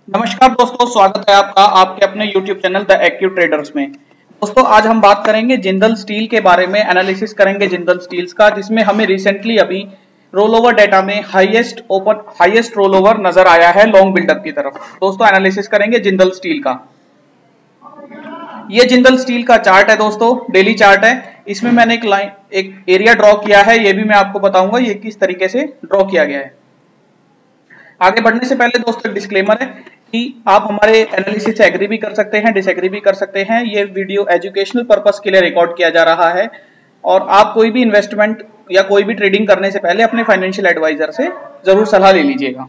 नमस्कार दोस्तों, स्वागत है आपका आपके अपने YouTube channel the AQ traders में। दोस्तों आज हम बात करेंगे जिंदल स्टील के बारे में, एनालिसिस करेंगे जिंदल स्टील्स का, जिसमें हमें रिसेंटली अभी रोल ओवर डेटा में हाईएस्ट रोल ओवर नजर आया है लॉन्ग बिल्डअप की तरफ। दोस्तों एनालिसिस करेंगे जिंदल स्टील का। ये जिंदल स्टील का चार्ट है दोस्तों, डेली चार्ट है। इसमें मैंने एक एरिया ड्रॉ किया है, ये भी मैं आपको बताऊंगा ये किस तरीके से ड्रॉ किया गया है। आगे बढ़ने से पहले दोस्तों डिस्क्लेमर है कि आप हमारे एनालिसिस से एग्री भी कर सकते हैं, डिसएग्री भी कर सकते हैं। ये वीडियो एजुकेशनल पर्पस के लिए रिकॉर्ड किया जा रहा है और आप कोई भी इन्वेस्टमेंट या कोई भी ट्रेडिंग करने से पहले अपने फाइनेंशियल एडवाइजर से जरूर सलाह ले लीजिएगा।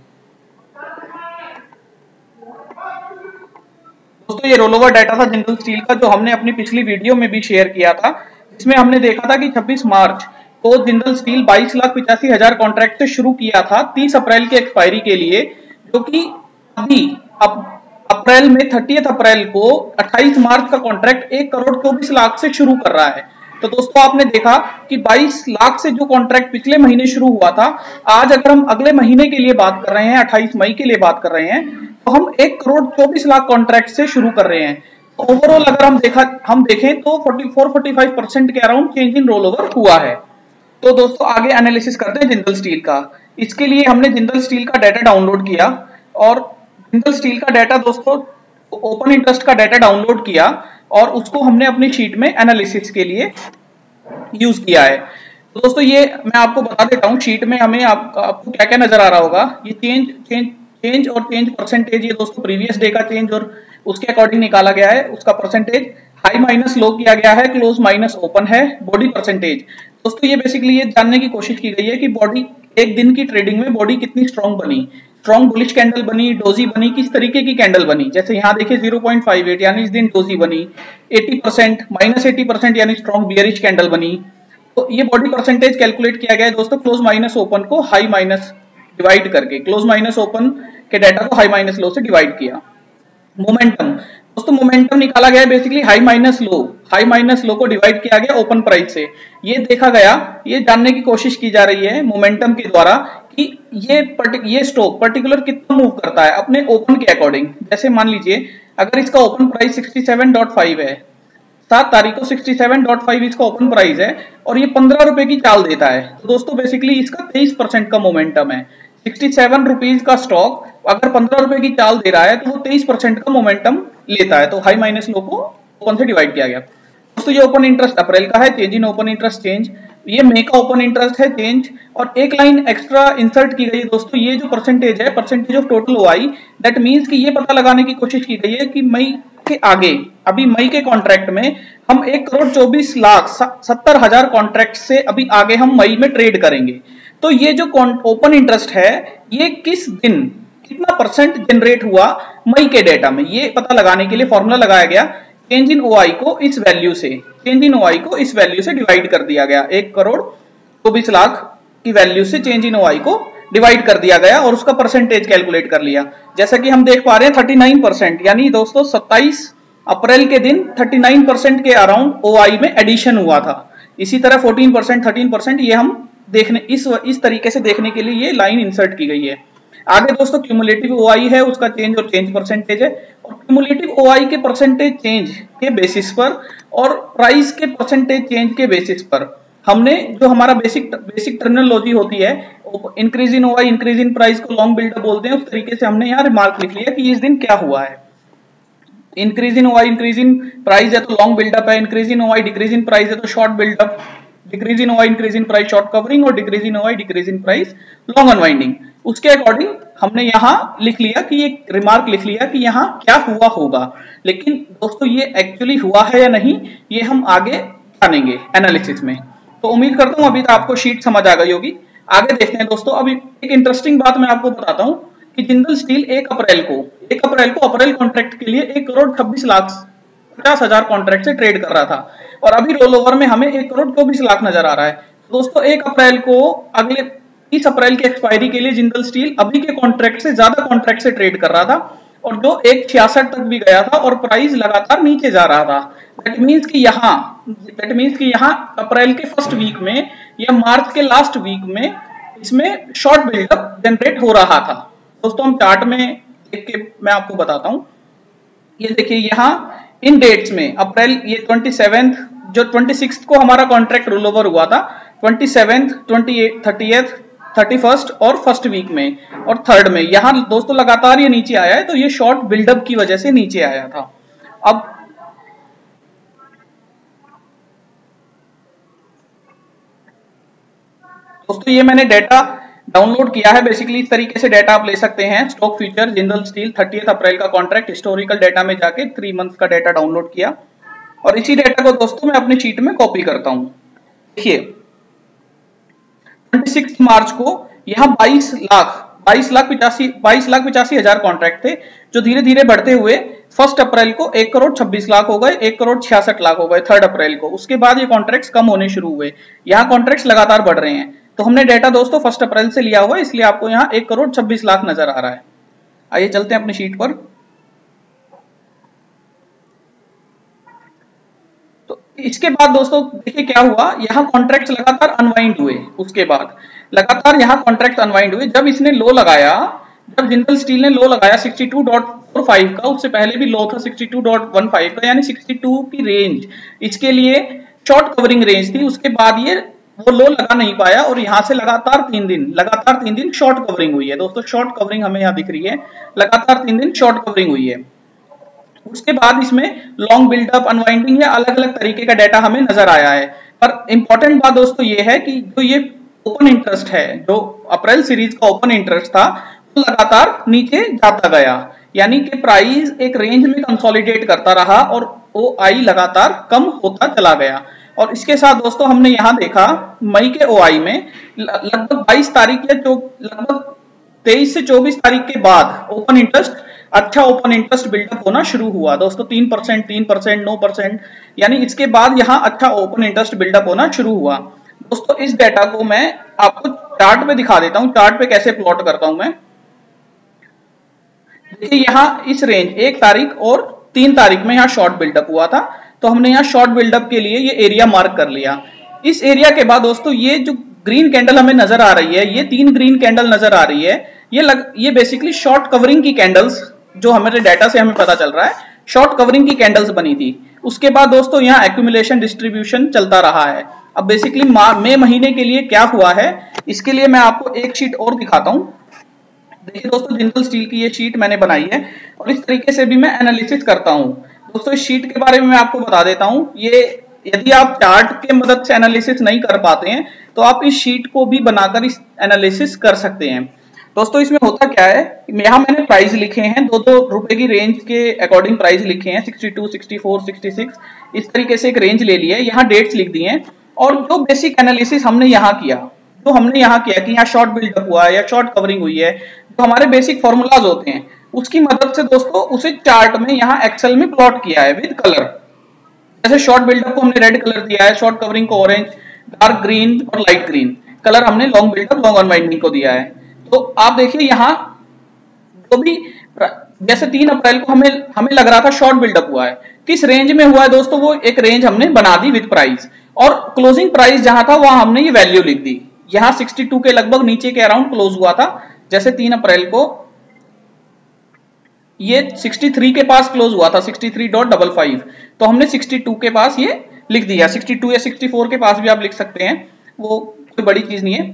दोस्तों ये रोल ओवर डाटा था जिंदल स्टील का, जो हमने अपनी पिछली वीडियो में भी शेयर किया था, जिसमें हमने देखा था कि 26 मार्च को जिंदल स्टील 22,85,000 कॉन्ट्रैक्ट से शुरू किया था 30 अप्रैल के एक्सपायरी के लिए, जो कि अभी अप्रैल में 30 अप्रैल को 28 मार्च का कॉन्ट्रैक्ट 1,24,00,000 से शुरू कर रहा है। तो दोस्तों आपने देखा कि 22 लाख से जो कॉन्ट्रैक्ट पिछले महीने शुरू हुआ था, आज अगर हम अगले महीने के लिए बात कर रहे हैं, 28 मई के लिए बात कर रहे हैं, तो हम 1,24,00,000 कॉन्ट्रैक्ट से शुरू कर रहे हैं। तो ओवरऑल अगर हम देखें तो 44-45% के around change in roll over हुआ है। तो दोस्तों आगे एनालिसिस करते हैं जिंदल स्टील का। इसके लिए हमने जिंदल स्टील का डाटा डाउनलोड किया और जिंदल स्टील का डाटा दोस्तों ओपन इंटरेस्ट का डाटा डाउनलोड किया और उसको हमने अपनी शीट में एनालिसिस के लिए यूज किया है। तो दोस्तों ये मैं आपको बता देता हूँ, शीट में हमें आपको क्या क्या नजर आ रहा होगा। ये चेंज और चेंज परसेंटेज, ये दोस्तों प्रीवियस डे का चेंज और उसके अकॉर्डिंग निकाला गया है। उसका परसेंटेज हाई माइनस लो किया गया है, क्लोज माइनस ओपन है, बॉडी परसेंटेज। दोस्तों ये बेसिकली ये जानने की कोशिश की गई है कि बॉडी एक दिन की ट्रेडिंग में बॉडी कितनी स्ट्रॉन्ग बनी, स्ट्रॉन्ग बुलिश कैंडल बनी, डोजी बनी, किस तरीके की कैंडल बनी। जैसे यहाँ देखिए 0.58 यानी इस दिन डोजी बनी, 80% -80% यानी स्ट्रॉन्ग बियरिश कैंडल बनी। तो ये बॉडी परसेंटेज कैलकुलेट किया गया है दोस्तों क्लोज माइनस ओपन को हाई माइनस डिवाइड करके, क्लोज माइनस ओपन के डाटा को हाई माइनस लो से डिवाइड किया। मोमेंटम दोस्तों, मोमेंटम निकाला गया है बेसिकली हाई माइनस लो को डिवाइड किया गया ओपन प्राइस से। ये देखा गया, ये जानने की कोशिश की जा रही है मोमेंटम के द्वारा कि ये स्टॉक पर्टिकुलर कितना मूव करता है अपने ओपन के अकॉर्डिंग। जैसे मान लीजिए अगर इसका ओपन प्राइस 67.5 है, 7 तारीख को 67.5 इसका ओपन प्राइस है और ये 15 रुपए की चाल देता है, तो दोस्तों बेसिकली इसका 23% का मोमेंटम है। 67 रुपीज का स्टॉक अगर 15 रुपए की चाल दे रहा है तो वो 23% का मोमेंटम लेता है। तो हाई माइनस लो को ओपन से डिवाइड किया गया। दोस्तों ये ओपन इंटरेस्ट अप्रैल का है, change in open interest change. ये मई का ओपन इंटरेस्ट है चेंज, और एक लाइन एक्स्ट्रा इंसर्ट की गई है दोस्तों। ये जो परसेंटेज है, percentage of total OI, that means कि ये पता लगाने की कोशिश की गई है कि मई के आगे, अभी मई के कॉन्ट्रैक्ट में हम 1,24,70,000 कॉन्ट्रैक्ट से अभी आगे हम मई में ट्रेड करेंगे। तो ये जो ओपन इंटरेस्ट है, ये किस दिन कितना परसेंट जनरेट हुआ मई के डेटा में, ये पता लगाने के लिए फॉर्मूला लगाया गया। चेंज इन ओआई को इस वैल्यू से डिवाइड कर दिया गया। 1,24,00,000 की वैल्यू से चेंज इन ओआई को डिवाइड कर दिया गया और उसका परसेंटेज कैलकुलेट कर लिया। जैसा कि हम देख पा रहे हैं 39%, यानी दोस्तों 27 अप्रैल के दिन 39% के अराउंड ओआई में एडिशन हुआ था। इसी तरह 14%, 13%, ये हम देखने इस तरीके से देखने के लिए ये लाइन इंसर्ट की गई है। आगे दोस्तों क्यूमुलेटिव ओआई है, उसका चेंज और चेंज परसेंटेज है, और क्यूमुलेटिव ओआई के परसेंटेज चेंज के बेसिस पर और प्राइस के परसेंटेज चेंज के बेसिस पर हमने जो हमारा बेसिक टर्मिनोलॉजी होती है, increase in OI increase in price को लॉन्ग बिल्डअप बोलते हैं, उस तरीके से हमने यहाँ रिमार्क लिख लिया कि इस दिन क्या हुआ है। Increase in OI increase in price है तो लॉन्ग बिल्डअप है, increase in OI decrease in price है तो short buildup, decrease in OI increase in price short covering, और decrease in OI decrease in price long unwinding. उसके according हमने यहाँ लिख लिया कि एक रिमार्क लिख लिया कि यहाँ क्या हुआ होगा। लेकिन दोस्तों ये एक्चुअली हुआ है या नहीं, ये हम आगे जानेंगे एनालिसिस में। तो उम्मीद करता हूँ अभी तक आपको शीट समझ आ गई होगी। आगे देखते हैं दोस्तों। अभी एक इंटरेस्टिंग बात मैं आपको बताता हूँ कि जिंदल स्टील 1 अप्रैल को अप्रैल कॉन्ट्रैक्ट के लिए 1,26,50,000 कॉन्ट्रैक्ट से ट्रेड कर रहा था, और अभी रोल ओवर में हमें 1,24,00,000 नजर आ रहा है। दोस्तों 1 अप्रैल को अगले 30 अप्रैल की एक्सपायरी के लिए जिंदल स्टील अभी के कॉन्ट्रैक्ट से ज्यादा कॉन्ट्रैक्ट से ट्रेड कर रहा था, और जो 1,66 तक भी गया था और प्राइस लगातार नीचे जा रहा था। दैट मीन्स कि यहाँ अप्रैल के फर्स्ट वीक में या मार्च के लास्ट वीक में इसमें शॉर्ट बिल्डअप जनरेट हो रहा था। दोस्तों हम चार्ट में देख के मैं आपको बताता हूँ। ये देखिए यहाँ इन डेट्स में अप्रैल ये 27 जो 26 को हमारा कॉन्ट्रैक्ट रोल ओवर हुआ था, 27, 28, 30th, 31st और फर्स्ट वीक में और थर्ड में, यहाँ दोस्तों लगातार ये नीचे आया है, तो ये शॉर्ट बिल्डअप की वजह से नीचे आया था। अब दोस्तों ये मैंने डेटा डाउनलोड किया है। बेसिकली इस तरीके से डेटा आप ले सकते हैं। स्टॉक फ्यूचर जिंदल स्टील 30 अप्रैल का कॉन्ट्रैक्ट, हिस्टोरिकल डेटा में जाके 3 मंथ्स का डेटा डाउनलोड किया और इसी डेटा को दोस्तों मैं अपनी शीट में कॉपी करता हूं। देखिए 26 मार्च को यहाँ 22,85,000 कॉन्ट्रैक्ट थे, जो धीरे धीरे बढ़ते हुए 1 अप्रैल को 1,26,00,000 हो गए, 1,66,00,000 हो गए 3 अप्रैल को। उसके बाद ये कॉन्ट्रैक्ट्स कम होने शुरू हुए। यहाँ कॉन्ट्रैक्ट्स लगातार बढ़ रहे हैं, तो हमने डेटा दोस्तों 1 अप्रैल से लिया हुआ है, इसलिए आपको यहाँ 1,26,00,000 नजर आ रहा है। आइए चलते हैं अपनी शीट पर। तो इसके बाद दोस्तों देखिए क्या हुआ, यहाँ कॉन्ट्रैक्ट्स लगातार अनवाइंड हुए। उसके बाद लगातार यहाँ कॉन्ट्रैक्ट अनवाइंड हुए। जब इसने लो लगाया, जब जिंदल स्टील ने लो लगाया 62.45 का, उससे पहले भी लो था 62.15 का, यानी 62 की रेंज इसके लिए शॉर्ट कवरिंग रेंज थी। उसके बाद ये वो लो लगा नहीं पाया और यहाँ से लगातार 3 दिन शॉर्ट कवरिंग हुई है। दोस्तों शॉर्ट कवरिंग हमें यहाँ दिख रही है, लगातार 3 दिन शॉर्ट कवरिंग हुई है। उसके बाद इसमें लॉन्ग बिल्डअप, अनवाइंडिंग या अलग अलग तरीके का डेटा हमें नजर आया है। पर इंपॉर्टेंट बात दोस्तों ये है कि जो ये ओपन इंटरेस्ट है, जो अप्रैल सीरीज का ओपन इंटरेस्ट था, वो लगातार नीचे जाता गया, यानी कि प्राइस एक रेंज में कंसोलिडेट करता रहा और ओआई लगातार कम होता चला गया। और इसके साथ दोस्तों हमने यहाँ देखा मई के ओआई में लगभग 22 तारीख या लगभग 23 से 24 तारीख के बाद ओपन इंटरेस्ट, अच्छा ओपन इंटरेस्ट बिल्डअप होना शुरू हुआ दोस्तों। 3%, 3%, 9%, यानी इसके बाद यहाँ अच्छा ओपन इंटरेस्ट बिल्डअप होना शुरू हुआ। दोस्तों इस डेटा को मैं आपको चार्ट पे दिखा देता हूँ, चार्ट पे कैसे प्लॉट करता हूं मैं। देखिए यहाँ इस रेंज 1 तारीख और 3 तारीख में यहाँ शॉर्ट बिल्डअप हुआ था, तो हमने यहाँ शॉर्ट बिल्डअप के लिए ये एरिया मार्क कर लिया। इस एरिया के बाद दोस्तों ये जो ग्रीन कैंडल हमें नजर आ रही है, ये 3 ग्रीन कैंडल नजर आ रही है, ये बेसिकली शॉर्ट कवरिंग की कैंडल्स, जो हमारे डेटा से हमें पता चल रहा है शॉर्ट कवरिंग की कैंडल्स बनी थी। उसके बाद दोस्तों यहाँ एक्यूमुलेशन डिस्ट्रीब्यूशन चलता रहा है। अब बेसिकली मई महीने के लिए क्या हुआ है, इसके लिए मैं आपको एक शीट और दिखाता हूँ। देखिए दोस्तों जिंदल स्टील की ये शीट मैंने बनाई है और इस तरीके से भी मैं एनालिसिस करता हूँ। दोस्तों इस शीट के बारे में मैं आपको बता देता हूँ, ये यदि आप चार्ट के मदद से एनालिसिस नहीं कर पाते हैं तो आप इस शीट को भी बनाकर इस एनालिसिस कर सकते हैं। दोस्तों इसमें होता क्या है, यहाँ मैंने प्राइस लिखे हैं, 2-2 रुपए की रेंज के अकॉर्डिंग प्राइस लिखे हैं, 62, 64, 66, इस तरीके से एक रेंज ले ली है। यहाँ डेट्स लिख दी हैं और जो बेसिक एनालिसिस हमने यहाँ किया, जो हमने यहाँ किया कि यहाँ शॉर्ट बिल्डअप हुआ है या शॉर्ट कवरिंग हुई है, जो हमारे बेसिक फॉर्मूलाज होते हैं उसकी मदद से दोस्तों उसे चार्ट में यहाँ एक्सेल में प्लॉट किया है विद कलर। जैसे शॉर्ट बिल्डअप को हमने रेड कलर दिया है, शॉर्ट कवरिंग को ऑरेंज, डार्क ग्रीन और लाइट ग्रीन कलर हमने लॉन्ग बिल्डअप, लॉन्ग अनवाइंडिंग को दिया है। तो आप देखिए यहाँ जो भी जैसे 3 अप्रैल को हमें लग रहा था शॉर्ट बिल्डअप हुआ है, किस रेंज में हुआ है दोस्तों, वो एक रेंज हमने बना दी विद प्राइस और क्लोजिंग प्राइस जहां था वहां हमने ये वैल्यू लिख दी। यहाँ 62 के लगभग नीचे के अराउंड क्लोज हुआ था। जैसे 3 अप्रैल को ये 63 के पास क्लोज हुआ था, 63.55, तो हमने 62 के पास ये लिख दिया। 62 या 64 के पास भी आप लिख सकते हैं, वो कोई बड़ी चीज नहीं है।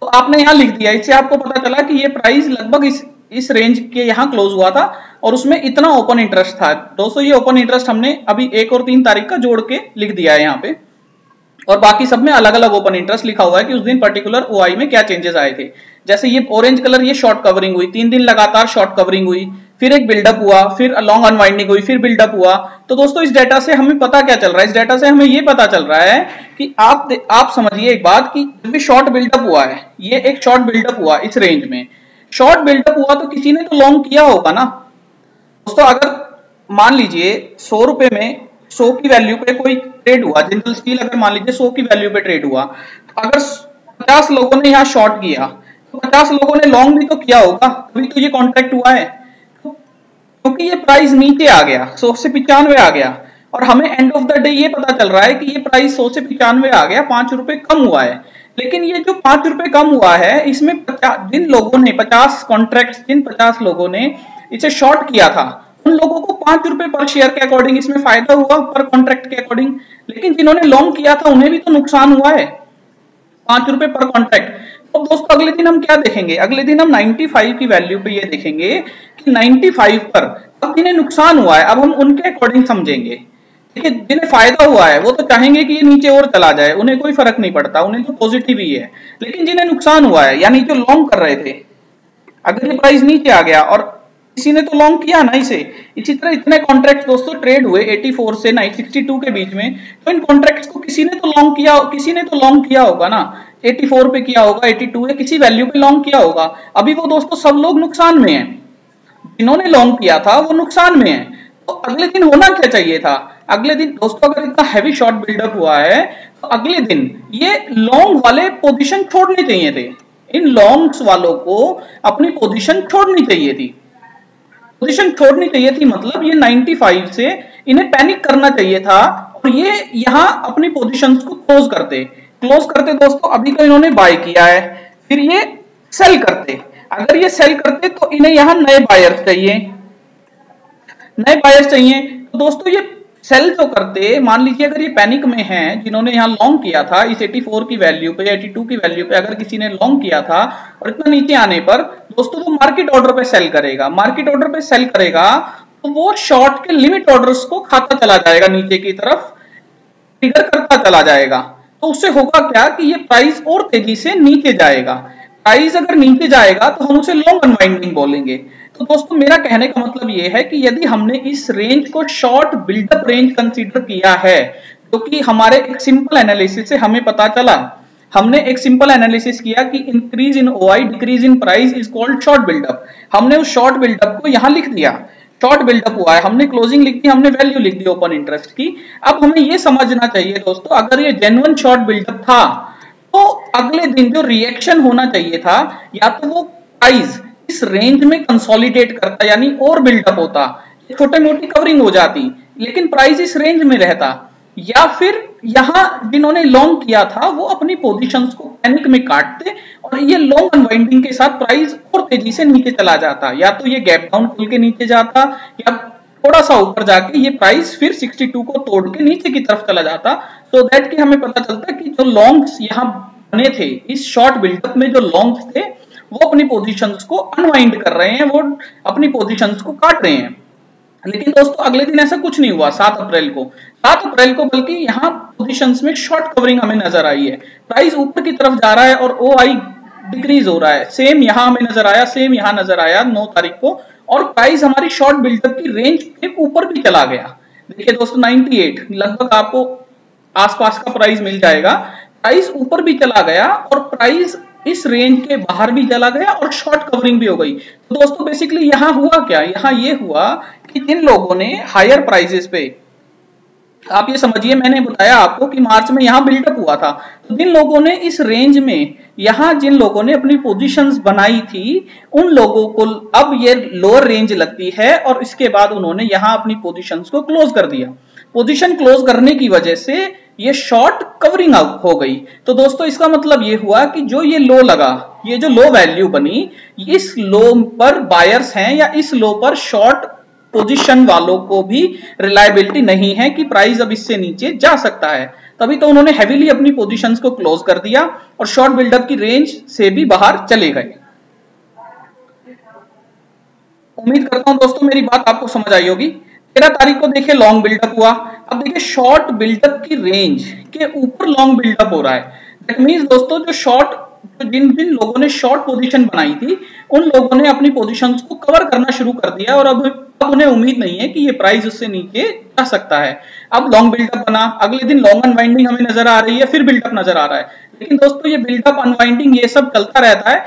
तो आपने यहाँ लिख दिया, इससे आपको पता चला कि ये प्राइस लगभग इस रेंज के यहाँ क्लोज हुआ था और उसमें इतना ओपन इंटरेस्ट था। दोस्तों ये ओपन इंटरेस्ट हमने अभी 1 और 3 तारीख का जोड़ के लिख दिया है यहाँ पे, और बाकी सब में अलग अलग ओपन इंटरेस्ट लिखा हुआ है कि उस दिन पर्टिकुलर ओआई में क्या चेंजेस आए थे। जैसे ये ऑरेंज कलर, ये शॉर्ट कवरिंग हुई, 3 दिन लगातार शॉर्ट कवरिंग हुई, फिर एक बिल्डअप हुआ, फिर लॉन्ग अनवाइंडिंग हुई, फिर बिल्डअप हुआ। तो दोस्तों इस डेटा से हमें पता क्या चल रहा है, इस डेटा से हमें ये पता चल रहा है कि आप समझिए एक बात कि जब भी शॉर्ट बिल्डअप हुआ है, ये एक शॉर्ट बिल्डअप हुआ इस रेंज में, शॉर्ट बिल्डअप हुआ तो किसी ने तो लॉन्ग किया होगा ना दोस्तों। अगर मान लीजिए 100 रुपए में 100 की वैल्यू पे कोई ट्रेड हुआ, जिंदल स्टील अगर मान लीजिए 100 की वैल्यू पे ट्रेड हुआ, तो अगर 50 लोगों ने यहाँ शॉर्ट किया तो 50 लोगों ने लॉन्ग भी तो किया होगा, तभी तो ये कॉन्ट्रैक्ट हुआ है। क्योंकि ये प्राइस नीचे आ गया, 100 से 95 आ गया, और हमें एंड ऑफ द डे ये पता चल रहा है कि ये प्राइस 100 से 95 आ गया, 5 रुपए कम हुआ है। लेकिन ये जो 5 रुपए कम हुआ है, इसमें जिन लोगों ने 50 कॉन्ट्रैक्ट, जिन 50 लोगों ने इसे शॉर्ट किया था, उन लोगों को 5 रुपए पर शेयर के अकॉर्डिंग इसमें फायदा हुआ पर कॉन्ट्रैक्ट के अकॉर्डिंग। लेकिन जिन्होंने लॉन्ग किया था उन्हें भी तो नुकसान हुआ है 5 रुपए पर कॉन्ट्रैक्ट। तो दोस्तों अगले दिन हम क्या देखेंगे, अगले दिन हम 95 की वैल्यू पे ये देखेंगे कि 95 पर अब जिन्हें नुकसान हुआ है, अब हम उनके अकॉर्डिंग समझेंगे। देखिए जिन्हें फायदा हुआ है वो तो चाहेंगे कि ये नीचे और चला जाए, उन्हें कोई फर्क नहीं पड़ता, उन्हें तो पॉजिटिव ही है। लेकिन जिन्हें नुकसान हुआ है, यानी जो लॉन्ग कर रहे थे, अगर ये प्राइस नीचे आ गया और किसी ने तो लॉन्ग किया ना इसे, इसी तरह इतने कॉन्ट्रैक्ट दोस्तों ट्रेड हुए 84 से 962 के बीच में, तो इन कॉन्ट्रैक्ट्स को किसी ने तो लॉन्ग किया, किसी ने तो लॉन्ग किया होगा ना, 84 पे किया होगा, 82 है, किसी वैल्यू पे लॉन्ग किया होगा। अभी वो दोस्तों सब लोग नुकसान में हैं, जिन्होंने लॉन्ग किया था वो नुकसान में है। तो अगले दिन होना क्या चाहिए था, अगले दिन दोस्तों अगर इतना हैवी शॉर्ट बिल्डअप हुआ है तो अगले दिन ये लॉन्ग वाले पोजीशन छोड़ने चाहिए थे, इन लॉन्ग्स वालों को अपनी पोजीशन छोड़नी चाहिए थी, पोजीशन छोड़नी चाहिए थी, मतलब ये 95 से इन्हें पैनिक करना चाहिए था और ये यहां अपनी पोजीशंस को क्लोज करते दोस्तों। अभी तो इन्होंने बाय किया है, फिर ये सेल करते, अगर ये सेल करते तो इन्हें यहां नए बायर्स चाहिए। तो दोस्तों ये सेल जो करते, मान लीजिए अगर ये पैनिक में हैं, जिन्होंने यहाँ लॉन्ग किया था इस 84 की वैल्यू पे, 82 की वैल्यू पे अगर किसी ने लॉन्ग किया था और इतना नीचे आने पर दोस्तों वो मार्केट ऑर्डर पे सेल करेगा, मार्केट ऑर्डर पे सेल करेगा तो वो शॉर्ट के लिमिट ऑर्डर्स को खाता चला जाएगा, नीचे की तरफ ट्रिगर करता चला जाएगा। तो उससे होगा क्या कि ये प्राइस और तेजी से नीचे जाएगा, प्राइस अगर नीचे जाएगा तो हम उसे लॉन्ग अनवाइंडिंग बोलेंगे। तो दोस्तों मेरा कहने का मतलब ये है कि यदि हमने इस रेंज को शॉर्ट बिल्डअप रेंज कंसीडर किया है, जो कि हमारे एक सिंपल एनालिसिस से हमें पता चला, हमने एक सिंपल एनालिसिस किया कि increase in OI decrease in price is called short buildup, हमने उस शॉर्ट बिल्डअप को यहां लिख दिया, शॉर्ट बिल्डअप हुआ है, हमने क्लोजिंग लिख दी, हमने वैल्यू लिख दी ओपन इंटरेस्ट की। अब हमें यह समझना चाहिए दोस्तों, अगर ये जेन्युइन शॉर्ट बिल्डअप था तो अगले दिन जो रिएक्शन होना चाहिए था, या तो वो प्राइस इस रेंज में कंसोलिडेट करता, यानी और बिल्डअप होता, छोटे मोटी कवरिंग हो जाती, लेकिन प्राइस इस रेंज में रहता, या फिर यहां जिन्होंने लॉन्ग किया था वो अपनी पोजीशंस को पैनिक में काटते और ये लॉन्ग अनवाइंडिंग के साथ प्राइस और तेजी से नीचे चला जाता, या तो ये गैप डाउन खुल के नीचे जाता या थोड़ा सा ऊपर जाके ये प्राइस फिर 62 को तोड़ के नीचे की तरफ चला जाता। सो दैट कि हमें पता चलता कि जो लॉन्ग्स यहाँ बने थे इस शॉर्ट बिल्डअप में, जो लॉन्ग्स थे वो अपनी पोजीशंस को अनवाइंड कर रहे हैं, वो अपनी पोजीशंस को काट रहे हैं। लेकिन दोस्तों अगले दिन ऐसा कुछ नहीं हुआ 7 अप्रैल को, बल्कि यहाँ पोजीशंस में शॉर्ट कवरिंग हमें नजर आई है, प्राइस ऊपर की तरफ जा रहा है और ओआई डिक्रीज हो रहा है। सेम यहाँ हमें नजर आया, सेम यहाँ नजर आया 9 तारीख को, और प्राइस हमारी शॉर्ट बिल्डअप की रेंज के ऊपर भी चला गया। देखिए दोस्तों 98 लगभग आपको आसपास का प्राइस मिल जाएगा, प्राइस ऊपर भी चला गया और प्राइस इस रेंज के बाहर भी चला गया और शॉर्ट कवरिंग भी हो गई। तो दोस्तों बेसिकली यहां हुआ क्या, यहां ये हुआ कि जिन लोगों ने हायर प्राइसेस पे, आप ये समझिए मैंने बताया आपको कि मार्च में यहां बिल्डअप हुआ था, तो जिन लोगों ने इस रेंज में यहां जिन लोगों ने अपनी पोजीशंस बनाई थी उन लोगों को अब ये लोअर रेंज लगती है और इसके बाद उन्होंने यहां अपनी पोजीशंस को क्लोज कर दिया। पोजीशन क्लोज करने की वजह से ये शॉर्ट कवरिंग हो गई। तो दोस्तों इसका मतलब ये हुआ कि जो ये लो लगा, ये जो लो वैल्यू बनी, इस लो पर बायर्स हैं या इस लो पर शॉर्ट पोजीशन वालों को भी रिलायबिलिटी नहीं है कि प्राइस अब इससे नीचे जा सकता है, तभी तो उन्होंने हेवीली अपनी पोजीशंस को क्लोज कर दिया और शॉर्ट बिल्डअप की रेंज से भी बाहर चले गए। उम्मीद करता हूं दोस्तों मेरी बात आपको समझ आई होगी। 13 तारीख को देखिए लॉन्ग बिल्डअप हुआ, अब देखिए शॉर्ट बिल्डअप की रेंज के ऊपर लॉन्ग बिल्डअप हो रहा है। दैट मींस दोस्तों जो जिन लोगों ने शॉर्ट पोजीशन बनाई थी उन लोगों ने अपनी पोजीशंस को कवर करना शुरू कर दिया और अब उन्हें उम्मीद नहीं है कि ये प्राइस उससे नीचे जा सकता है। अब लॉन्ग बिल्डअप बना, अगले दिन लॉन्ग अनवाइंडिंग हमें नजर आ रही है, फिर बिल्डअप नजर आ रहा है। लेकिन दोस्तों ये बिल्डअप अनवाइंडिंग ये सब चलता रहता है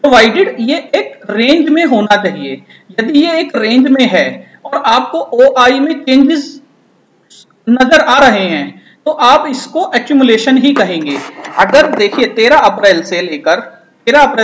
प्रोवाइडेड ये एक रेंज में होना चाहिए। यदि ये एक रेंज में है और आपको ओआई में चेंजेस नजर आ रहे हैं तो आप इसको एक्यूमुलेशन ही कहेंगे। अगर देखिए 13 अप्रैल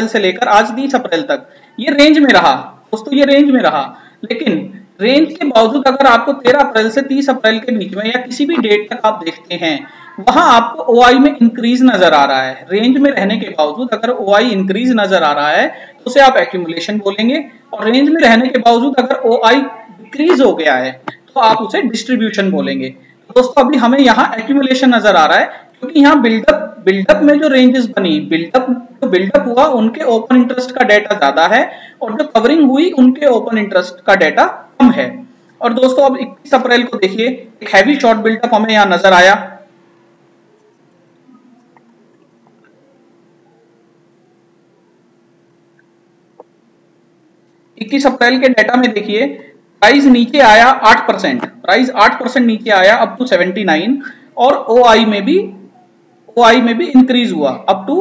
से लेकर आज 30 अप्रैल तक ये रेंज में रहा दोस्तों, ये रेंज में रहा, लेकिन रेंज के बावजूद अगर आपको 13 अप्रैल से 30 अप्रैल के बीच में या किसी भी डेट तक आप देखते हैं, वहां आपको ओआई में इंक्रीज नजर आ रहा है। रेंज में रहने के बावजूद अगर ओआई इंक्रीज नजर आ रहा है तो उसे आप एक्यूमुलेशन बोलेंगे, और रेंज में रहने के बावजूद अगर ओआई डिक्रीज हो गया है तो आप उसे डिस्ट्रीब्यूशन बोलेंगे। तो दोस्तों अभी हमें यहाँ एक्यूमुलेशन नजर आ रहा है, क्योंकि यहाँ बिल्डअप में जो रेंजेस बनी, बिल्डअप हुआ उनके ओपन इंटरेस्ट का डेटा ज्यादा है, और जो कवरिंग हुई उनके ओपन इंटरेस्ट का डेटा कम है। और दोस्तों अब 21 अप्रैल को देखिए, एक हैवी शॉर्ट बिल्डअप हमें यहाँ नजर आया। इक्कीस अप्रैल के डेटा में देखिए प्राइस नीचे आया 8%, प्राइस 8% नीचे आया अप टू 79, और ओआई में भी इंक्रीज हुआ अप टू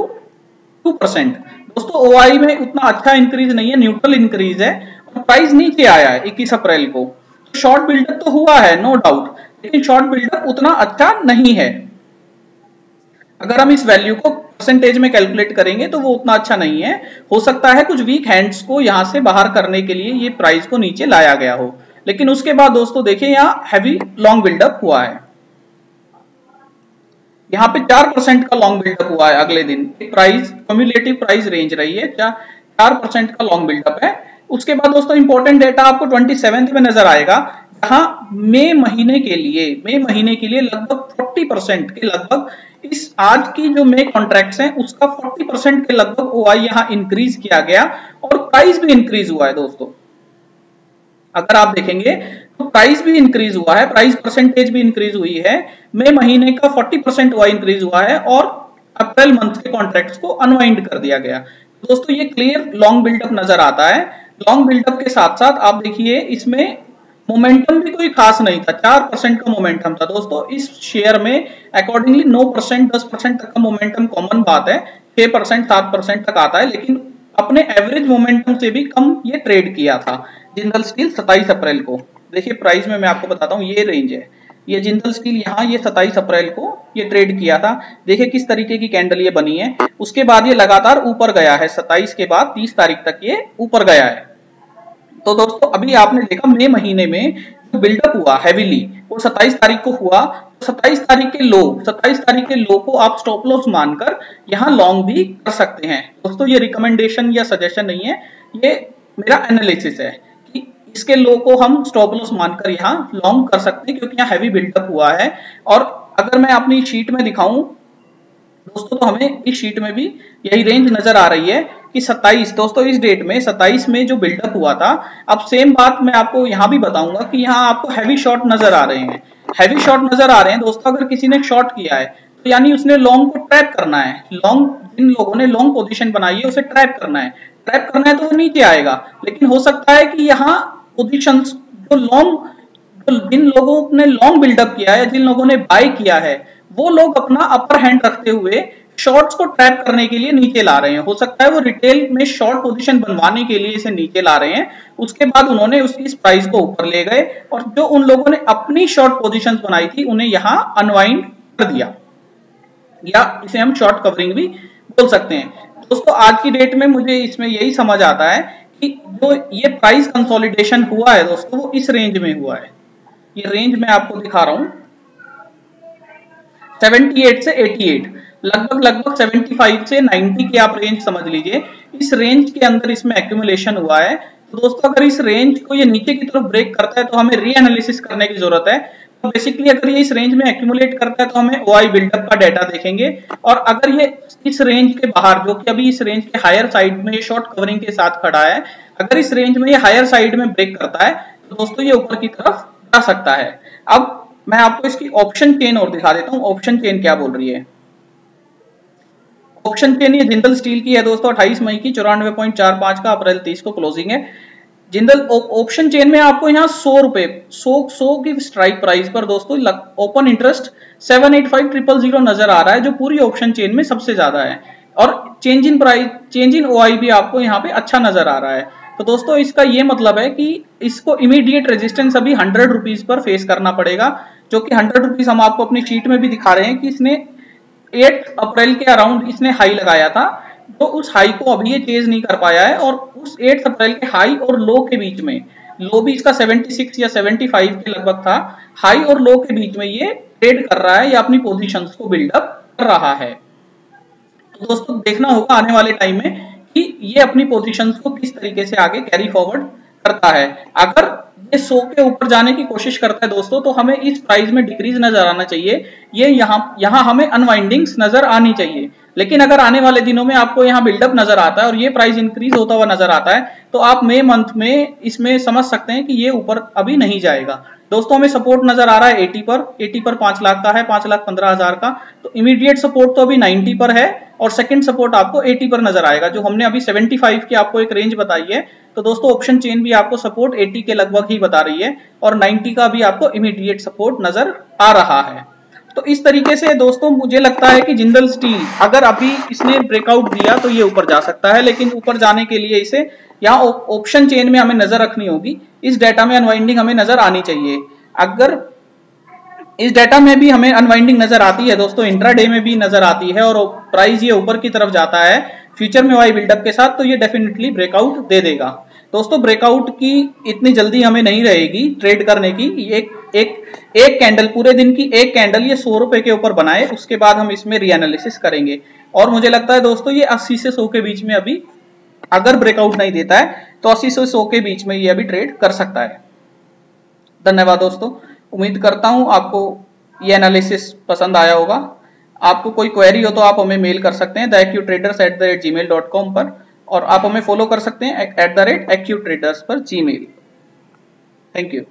2%। दोस्तों ओआई में उतना अच्छा इंक्रीज नहीं है, न्यूट्रल इंक्रीज है, और प्राइस नीचे आया है 21 अप्रैल को। तो शॉर्ट बिल्डअप तो हुआ है नो डाउट, लेकिन शॉर्ट बिल्डअप उतना अच्छा नहीं है। अगर हम इस वैल्यू को परसेंटेज में कैलकुलेट करेंगे तो वो उतना अच्छा नहीं है। हो सकता है कुछ वीक हैंड्स को यहां से बाहर करने के लिए ये प्राइस को नीचे लाया गया हो, लेकिन उसके बाद दोस्तों देखिए यहाँ हैवी लॉन्ग बिल्डअप हुआ है। यहाँ पे 4% का लॉन्ग बिल्डअप हुआ है। अगले दिन प्राइस क्यूमुलेटिव प्राइस रेंज रही है 4% का लॉन्ग बिल्डअप है। उसके बाद दोस्तों इंपॉर्टेंट डेटा आपको 27 में नजर आएगा, जहां मई महीने के लिए लगभग 40% के लगभग इस आज की जो मई कॉन्ट्रैक्ट्स हैं उसका 40% के लगभग ओआई यहाँ इंक्रीज किया गया, और प्राइस भी इंक्रीज हुआ है। दोस्तों अगर आप देखेंगे तो प्राइस भी इंक्रीज हुआ है, प्राइस परसेंटेज भी इंक्रीज हुई है। मई महीने का 40% ओआई इंक्रीज हुआ है, और अप्रैल मंथ के कॉन्ट्रैक्ट्स को अनवाइंड कर दिया गया। दोस्तों ये क्लियर लॉन्ग बिल्डअप नजर आता है। लॉन्ग बिल्डअप के साथ साथ आप देखिए इसमें मोमेंटम भी कोई खास नहीं था, 4% का मोमेंटम था। दोस्तों इस शेयर में अकॉर्डिंगली 9%, 10% तक का मोमेंटम कॉमन बात है, 6%, 7% तक आता है, लेकिन अपने एवरेज मोमेंटम से भी कम ये ट्रेड किया था जिंदल स्टील 27 अप्रैल को। देखिए प्राइस में मैं आपको बताता हूँ, ये रेंज है, ये जिंदल स्टील यहाँ ये 27 अप्रैल को ये ट्रेड किया था। देखिए किस तरीके की कैंडल ये बनी है। उसके बाद ये लगातार ऊपर गया है, 27 के बाद 30 तारीख तक ये ऊपर गया है। तो दोस्तों अभी आपने देखा मई महीने में जो बिल्डअप हुआ हैवीली वो 27 तारीख को हुआ। 27 तारीख के लो को आप स्टॉप लॉस मानकर यहाँ लॉन्ग भी कर सकते हैं। दोस्तों ये रिकमेंडेशन या सजेशन नहीं है, ये मेरा एनालिसिस है कि इसके लो को हम स्टॉप लॉस मानकर यहाँ लॉन्ग कर सकते हैं, क्योंकि यहाँ हैवी बिल्डअप हुआ है। और अगर मैं अपनी शीट में दिखाऊं दोस्तों तो हमें इस शीट में भी यही रेंज नजर आ रही है कि 27, दोस्तों इस डेट में 27 में जो बिल्डअप हुआ था। अब सेम बात मैं आपको यहाँ भी बताऊंगा कि यहाँ आपको हैवी शॉर्ट नजर आ रहे हैं, हैवी शॉर्ट नजर आ रहे हैं। दोस्तों अगर किसी ने शॉर्ट किया है तो यानी उसने लॉन्ग को ट्रैप करना है, लॉन्ग जिन लोगों ने लॉन्ग पोजीशन बनाई है उसे ट्रैप करना है, तो वो नीचे आएगा। लेकिन हो सकता है कि यहाँ पोजीशन जिन लोगों ने लॉन्ग बिल्डअप किया है, जिन लोगों ने बाय किया है, वो लोग अपना अपर हैंड रखते हुए शॉर्ट्स को ट्रैप करने के लिए नीचे ला रहे हैं। हो सकता है वो रिटेल में शॉर्ट पोजीशन बनवाने के लिए इसे नीचे ला रहे हैं, उसके बाद उन्होंने इस प्राइस को ऊपर ले गए, और जो उन लोगों ने अपनी शॉर्ट पोजीशंस बनाई थी उन्हें यहां अनवाइंड कर दिया, या इसे हम शॉर्ट कवरिंग भी बोल सकते हैं। दोस्तों आज की डेट में मुझे इसमें यही समझ आता है कि जो ये प्राइस कंसोलिडेशन हुआ है दोस्तों वो इस रेंज में हुआ है। ये रेंज मैं आपको दिखा रहा हूं 78 से 88, लगभग 75 से 90 के आप रेंज समझ लीजिए। इस रेंज के अंदर इसमें एक्यूमुलेशन हुआ है। तो दोस्तों अगर इस रेंज को ये नीचे की तरफ ब्रेक करता है तो हमें रीएनालिसिस करने की जरूरत है। तो बेसिकली अगर ये इस रेंज में एक्यूमुलेट करता है तो हमें ओआई बिल्डअप का डेटा देखेंगे, और अगर ये इस रेंज के बाहर, जो कि अभी इस रेंज के हायर साइड में ये शॉर्ट कवरिंग के साथ खड़ा है, अगर इस रेंज में ये हायर साइड में ब्रेक करता है तो दोस्तों ये ऊपर की तरफ जा सकता है। अब मैं आपको इसकी ऑप्शन चेन और दिखा देता हूं, ऑप्शन चेन क्या बोल रही है। ऑप्शन चेन ये जिंदल स्टील की है दोस्तों, 28 मई की 94.45 का, अप्रैल 30 को क्लोजिंग है। जिंदल ऑप्शन चेन में आपको यहाँ 100 की स्ट्राइक प्राइस पर दोस्तों ओपन इंटरेस्ट 785000 नजर आ रहा है, जो पूरी ऑप्शन चेन में सबसे ज्यादा है। और चेंज इन ओआई भी आपको यहाँ पे अच्छा नजर आ रहा है। तो दोस्तों इसका ये मतलब है कि इसको इमीडिएट रेजिस्टेंस अभी 100 रुपीज पर फेस करना पड़ेगा, जो कि 100 रुपीज हम आपको अपनी शीट में भी दिखा रहे हैं कि इसने 8 अप्रैल के अराउंड इसने हाई लगाया था, तो उस हाई को अभी ये चेज नहीं कर पाया है, और उस 8 अप्रैल के हाई और लो के बीच में लो भी इसका 76 या 75 के लगभग था। हाई और लो के बीच में ये ट्रेड कर रहा है या अपनी पोजीशंस को बिल्डअप कर रहा है। तो दोस्तों देखना होगा आने वाले टाइम में कि ये अपनी पोजीशंस को किस तरीके से आगे कैरी फॉरवर्ड करता है। अगर ये 100 के ऊपर जाने की कोशिश करता है दोस्तों, तो हमें इस प्राइस में डिक्रीज नजर आना चाहिए। ये यहाँ हमें अनवाइंडिंग्स नजर आनी चाहिए। लेकिन अगर आने वाले दिनों में आपको यहाँ बिल्डअप नजर आता है और ये प्राइस इंक्रीज होता हुआ नजर आता है, तो आप मई मंथ में इसमें समझ सकते हैं कि ये ऊपर अभी नहीं जाएगा। दोस्तों हमें सपोर्ट नजर आ रहा है 80 पर 5 लाख का है, 5,15,000 का। तो इमीडिएट सपोर्ट तो अभी 90 पर है और सेकंड सपोर्ट आपको 80 पर नजर आएगा। जो हमने अभी 75 की आपको एक रेंज बताई है, तो दोस्तों ऑप्शन चेन भी आपको सपोर्ट 80 के लगभग ही बता रही है और 90 का भी आपको इमीडिएट सपोर्ट नजर आ रहा है। तो इस तरीके से दोस्तों मुझे लगता है कि जिंदल स्टील अगर अभी इसने ब्रेकआउट दिया तो ये ऊपर जा सकता है, लेकिन ऊपर जाने के लिए इसे यहाँ ऑप्शन चेन में हमें नजर रखनी होगी। इस डेटा में अनवाइंडिंग हमें नजर आनी चाहिए। अगर इस डेटा में भी हमें अनवाइंडिंग नजर आती है दोस्तों, इंट्राडे में भी नजर आती है और प्राइस ये ऊपर की तरफ जाता है फ्यूचर में वाई बिल्डअप के साथ, तो ये डेफिनेटली ब्रेकआउट दे देगा। दोस्तों ब्रेकआउट की इतनी जल्दी हमें नहीं रहेगी ट्रेड करने की। एक कैंडल, पूरे दिन की एक कैंडल ये 100 रुपए के ऊपर बनाए, उसके बाद हम इसमें रीएनालिसिस करेंगे। और मुझे लगता है दोस्तों ये 80 से 100 के बीच में अभी अगर ब्रेकआउट नहीं देता है तो 80 से 100 के बीच में ये अभी ट्रेड कर सकता है। धन्यवाद दोस्तों, उम्मीद करता हूं आपको ये एनालिसिस पसंद आया होगा। आपको कोई क्वेरी हो तो आप हमें मेल कर सकते हैं theaqtraders@gmail.com पर, और आप हमें फॉलो कर सकते हैं @aqtraders पर जीमेल। Thank you.